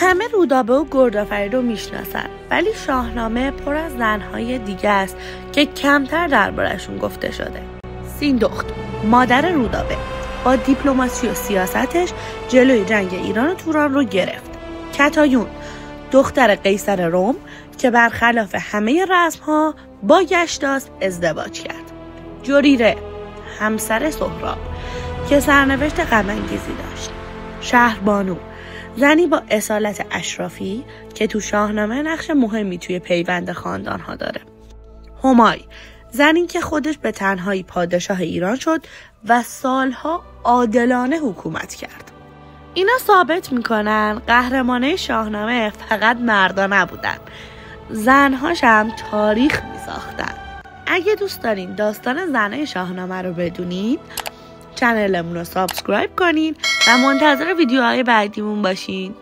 همه رودابه و گردآفرید رو میشناسن، ولی شاهنامه پر از زنهای دیگه است که کمتر دربارشون گفته شده. سیندخت، مادر رودابه، با دیپلماسی و سیاستش جلوی جنگ ایران و توران رو گرفت. کتایون، دختر قیصر روم که برخلاف همه رسم‌ها با گشتاس ازدواج کرد. جریره، همسر سهراب که سرنوشت غم‌انگیزی داشت. شهربانو، زنی با اصالت اشرافی که تو شاهنامه نقش مهمی توی پیوند خاندان‌ها داره. همای، زنی که خودش به تنهایی پادشاه ایران شد و سالها عادلانه حکومت کرد. اینا ثابت میکنن قهرمانای شاهنامه فقط مردا نبودن، زنهاش هم تاریخ میساختن. اگه دوست دارین داستان زنای شاهنامه رو بدونین، چنلمون رو سابسکرایب کنین و منتظر ویدیوهای بعدیمون باشین.